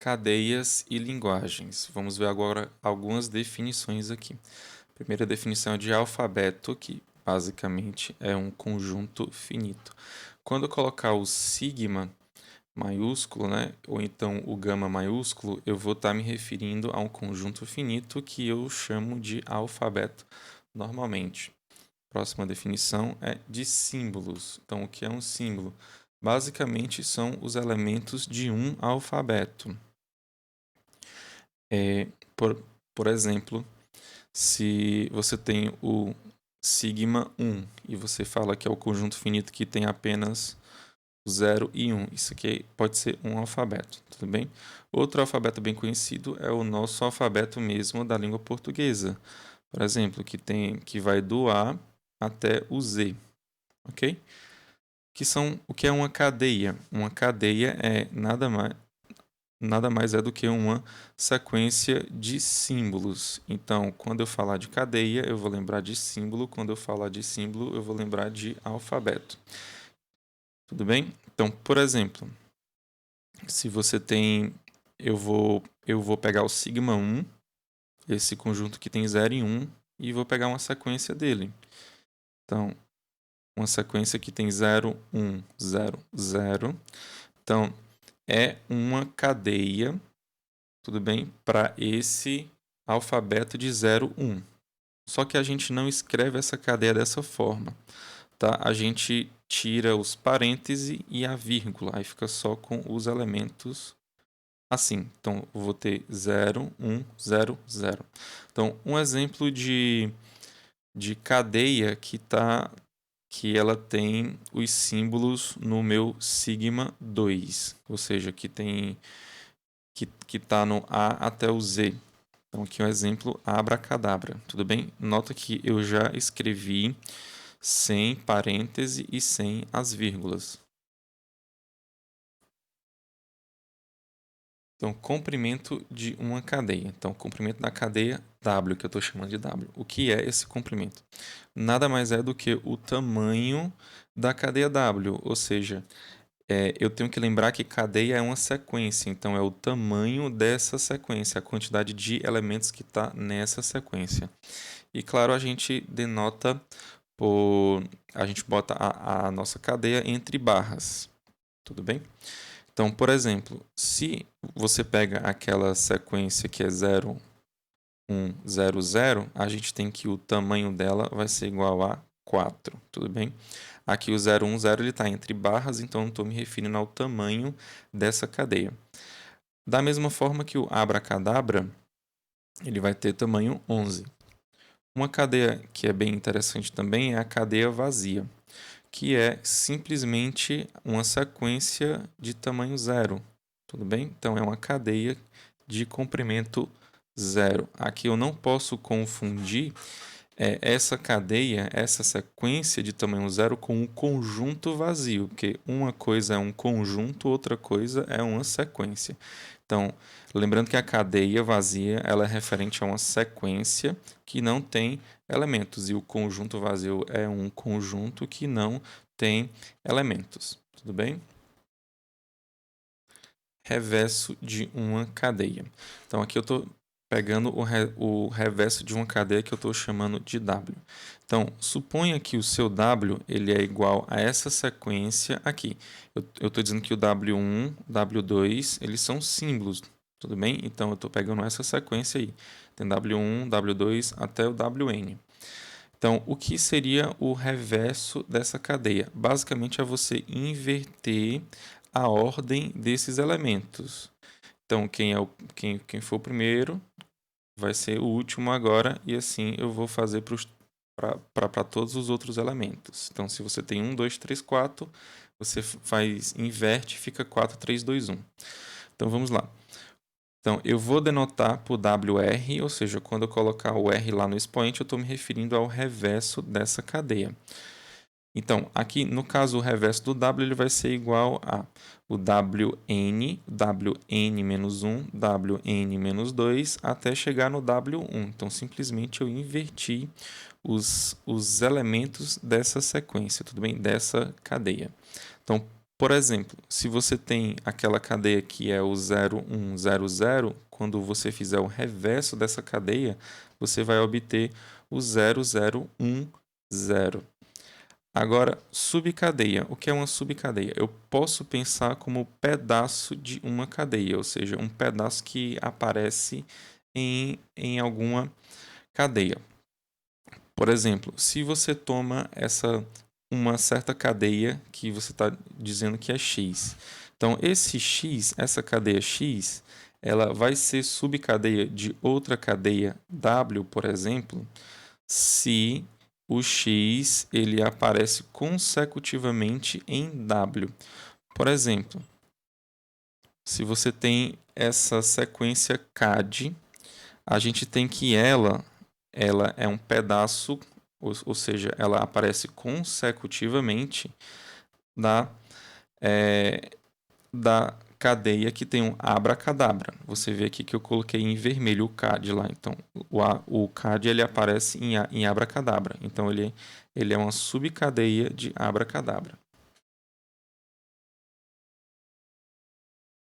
cadeias e linguagens. Vamos ver agora algumas definições aqui. A primeira definição é de alfabeto, que basicamente é um conjunto finito. Quando eu colocar o sigma maiúsculo, né, ou então o gama maiúsculo, eu vou estar me referindo a um conjunto finito que eu chamo de alfabeto normalmente. Próxima definição é de símbolos. Então, o que é um símbolo? Basicamente, são os elementos de um alfabeto. Por exemplo, se você tem o sigma 1 e você fala que é o conjunto finito que tem apenas 0 e 1, isso aqui pode ser um alfabeto, tudo bem? Outro alfabeto bem conhecido é o nosso alfabeto mesmo da língua portuguesa, por exemplo, que vai do A até o Z, ok? O que é uma cadeia? Uma cadeia é nada mais é do que uma sequência de símbolos. Então, quando eu falar de cadeia, eu vou lembrar de símbolo. Quando eu falar de símbolo, eu vou lembrar de alfabeto. Tudo bem? Então, por exemplo, se você tem... Eu vou pegar o sigma 1, esse conjunto que tem 0 e 1, e vou pegar uma sequência dele. Então, uma sequência que tem 0, 1, 0, 0. Então, é uma cadeia, tudo bem? Para esse alfabeto de 0, 1. Só que a gente não escreve essa cadeia dessa forma, tá? A gente tira os parênteses e a vírgula, aí fica só com os elementos assim. Então, eu vou ter 0, 1, 0, 0. Então, um exemplo de cadeia que ela tem os símbolos no meu sigma 2, ou seja, que está no A até o Z. Então, aqui um exemplo, abracadabra, tudo bem? Nota que eu já escrevi sem parêntese e sem as vírgulas. Então, comprimento de uma cadeia. Então, comprimento da cadeia W, que eu estou chamando de W. O que é esse comprimento? Nada mais é do que o tamanho da cadeia W, ou seja, eu tenho que lembrar que cadeia é uma sequência, então é o tamanho dessa sequência, a quantidade de elementos que está nessa sequência. E claro, a gente denota a gente bota a nossa cadeia entre barras, tudo bem? Então, por exemplo, se você pega aquela sequência que é 0, 1, 0, 0, a gente tem que o tamanho dela vai ser igual a 4, tudo bem? Aqui o 0, 1, 0 está entre barras, então eu estou me referindo ao tamanho dessa cadeia. Da mesma forma que o abracadabra, ele vai ter tamanho 11. Uma cadeia que é bem interessante também é a cadeia vazia, que é simplesmente uma sequência de tamanho 0, tudo bem? Então é uma cadeia de comprimento 0. Aqui eu não posso confundir essa cadeia, essa sequência de tamanho 0 com um conjunto vazio, porque uma coisa é um conjunto, outra coisa é uma sequência. Então, lembrando que a cadeia vazia ela é referente a uma sequência que não tem elementos, e o conjunto vazio é um conjunto que não tem elementos. Tudo bem? Reverso de uma cadeia. Então, aqui eu estou pegando o reverso de uma cadeia que eu estou chamando de W. Então, suponha que o seu W ele é igual a essa sequência aqui. Eu estou dizendo que o W1, W2, eles são símbolos, tudo bem? Então, eu estou pegando essa sequência aí. Tem W1, W2 até o Wn. Então, o que seria o reverso dessa cadeia? Basicamente, é você inverter a ordem desses elementos. Então, quem for o primeiro vai ser o último agora, e assim eu vou fazer para todos os outros elementos. Então, se você tem 1, 2, 3, 4, você inverte, fica 4, 3, 2, 1. Então, vamos lá. Então, eu vou denotar por WR, ou seja, quando eu colocar o R lá no expoente, eu estou me referindo ao reverso dessa cadeia. Então, aqui, no caso, o reverso do W ele vai ser igual a o WN, WN-1, WN-2, até chegar no W1. Então, simplesmente eu inverti os elementos dessa sequência, tudo bem? Dessa cadeia. Então, Por exemplo, se você tem aquela cadeia que é o 0100, quando você fizer o reverso dessa cadeia, você vai obter o 0010. Agora, subcadeia. O que é uma subcadeia? Eu posso pensar como pedaço de uma cadeia, ou seja, um pedaço que aparece em alguma cadeia. Por exemplo, se você toma uma certa cadeia que você está dizendo que é X. Então, esse X, essa cadeia X, ela vai ser subcadeia de outra cadeia W, por exemplo, se o X ele aparece consecutivamente em W. Por exemplo, se você tem essa sequência CAD, a gente tem que ela é um pedaço, ou seja, ela aparece consecutivamente da, é, da cadeia que tem um abracadabra. Você vê aqui que eu coloquei em vermelho o CAD lá. Então, o CAD ele aparece em abracadabra. Então, ele é uma subcadeia de abracadabra.